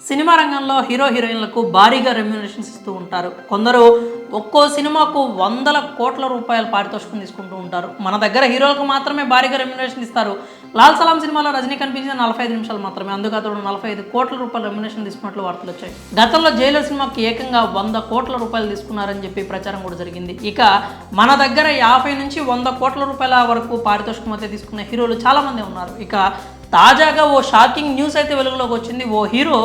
Cinema రంగంలో hero హీరోయిన్లకు భారీగా remunerations ఇస్తూ ఉంటారు. కొందరు ఒక్కో సినిమాకు వందల కోట్ల రూపాయల పారితోషికం తీసుకుంటూ ఉంటారు. మన దగ్గర హీరోలకు మాత్రమే భారీగా రెమ్యునరేషన్ ఇస్తారు. లాల్ సలాం సినిమాలో రజనీ కనిపించిన 45 నిమిషాలు మాత్రమే, అందుకు అతడు 45 కోట్ల రూపాయల రెమ్యునరేషన్ తీసుకున్నట్లు వార్తలు వచ్చాయి. గతంలో జైలర్ సినిమాకి ఏకంగా 100 కోట్ల రూపాయలు తీసుకున్నారని చెప్పి ప్రచారం కూడా జరిగింది. ఇక మన దగ్గర 50 నుంచి 100 కోట్ల రూపాయల వరకు పారితోషికం అయితే తీసుకున్న హీరోలు చాలా మంది ఉన్నారు. ఇక తాజాగా ఓ షాకింగ్ న్యూస్ అయితే వెలుగులోకి వచ్చింది. ఓ హీరో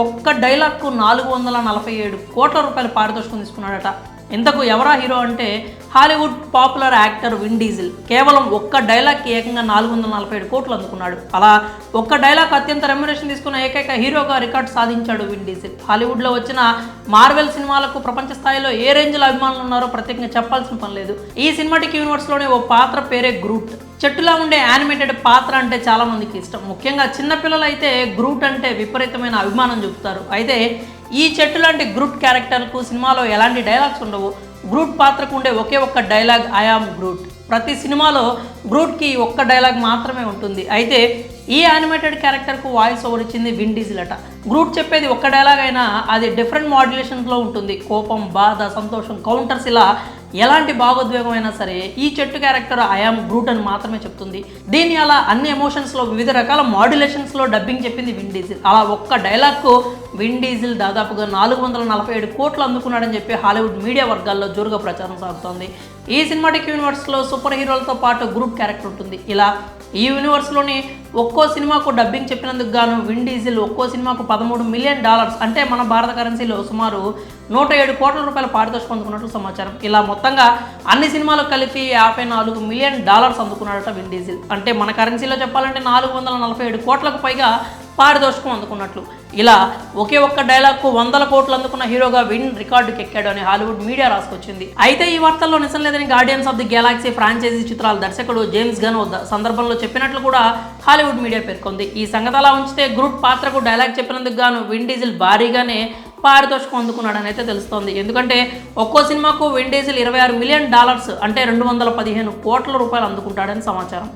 ఒక్క డైలాగ్కు 447 కోట్ల రూపాయల పారితోషికం తీసుకున్నాడట. ఇంతకు ఎవరా హీరో అంటే Hollywood popular actor win diesel. కేవలం ఒక్క డైలాగ్కి ఏకంగా 447 కోట్లు అందుకున్నాడు. అలా ఒక్క డైలాగ్ అత్యంత రెమ్యునరేషన్ తీసుకున్న ఏకైక హీరోగా రికార్డు సాధించాడు విన్ డీజిల్. హాలీవుడ్లో వచ్చిన మార్వెల్ సినిమాలకు ప్రపంచ స్థాయిలో ఏ రేంజ్లో అభిమానులు ఉన్నారో ప్రత్యేకంగా చెప్పాల్సిన పని లేదు. ఈ సినిమాటిక్ యూనివర్స్లోనే ఓ పాత్ర పేరే గ్రూట్. చెట్టులా ఉండే యానిమేటెడ్ పాత్ర అంటే చాలా మందికి ఇష్టం. ముఖ్యంగా చిన్నపిల్లలు అయితే గ్రూట్ అంటే విపరీతమైన అభిమానం చూపుతారు. అయితే ఈ చెట్టు లాంటి గ్రూట్ క్యారెక్టర్కు సినిమాలో ఎలాంటి డైలాగ్స్ ఉండవు. గ్రూట్ పాత్రకు ఉండే ఒక్క డైలాగ్ ఐ యామ్ గ్రూట్. ప్రతి సినిమాలో గ్రూట్కి ఒక్క డైలాగ్ మాత్రమే ఉంటుంది. అయితే ఈ యానిమేటెడ్ క్యారెక్టర్కు వాయిస్ ఓవర్ ఇచ్చింది విన్ డీజిల్ అట. గ్రూట్ చెప్పేది ఒక్క డైలాగ్ అయినా అది డిఫరెంట్ మాడ్యులేషన్స్లో ఉంటుంది. కోపం, బాధ, సంతోషం, కౌంటర్స్, ఇలా ఎలాంటి భావోద్వేగం అయినా సరే ఈ చెట్టు క్యారెక్టర్ ఐ యామ్ గ్రూట్ అని మాత్రమే చెప్తుంది. దీన్ని అలా అన్ని ఎమోషన్స్లో వివిధ రకాల మాడ్యులేషన్స్లో డబ్బింగ్ చెప్పింది విన్ డీజిల్. అలా ఒక్క డైలాగ్కు విన్ డీజిల్ దాదాపుగా 447 కోట్లు అందుకున్నాడని చెప్పి హాలీవుడ్ మీడియా వర్గాల్లో జోరుగా ప్రచారం సాగుతోంది. ఈ సినిమాటిక్ యూనివర్స్లో సూపర్ హీరోలతో పాటు గ్రూట్ క్యారెక్టర్ ఉంటుంది. ఇలా ఈ యూనివర్స్లోని ఒక్కో సినిమాకు డబ్బింగ్ చెప్పినందుకు గాను విన్ డీజిల్ ఒక్కో సినిమాకు $13 మిలియన్, అంటే మన భారత కరెన్సీలో సుమారు 107 కోట్ల రూపాయల పారితోషికం అందుకున్నట్లు సమాచారం. ఇలా మొత్తంగా అన్ని సినిమాలకు కలిపి $54 మిలియన్ అందుకున్నాడట విన్ డీజిల్. అంటే మన కరెన్సీలో చెప్పాలంటే 447 కోట్లకు పైగా పారితోషికం అందుకున్నట్లు. ఇలా ఒక్క డైలాగ్కు 100 కోట్లు అందుకున్న హీరోగా విన్ రికార్డుకి ఎక్కాడు అని హాలీవుడ్ మీడియా రాసుకొచ్చింది. అయితే ఈ వార్తల్లో నిజం లేదని Guardians of the Galaxy franchise చిత్రాల దర్శకుడు జేమ్స్ గన్ సందర్భంలో చెప్పినట్లు కూడా హాలీవుడ్ మీడియా పేర్కొంది. ఈ సంగతి అలా ఉంచితే గ్రూట్ పాత్రకు డైలాగ్ చెప్పినందుకు గాను విన్ డీజిల్ భారీగానే పారితోషికం అందుకున్నాడని అయితే తెలుస్తోంది. ఎందుకంటే ఒక్కో సినిమాకు విన్ డీజిల్ $26 మిలియన్, అంటే 215 కోట్ల రూపాయలు అందుకుంటాడని సమాచారం.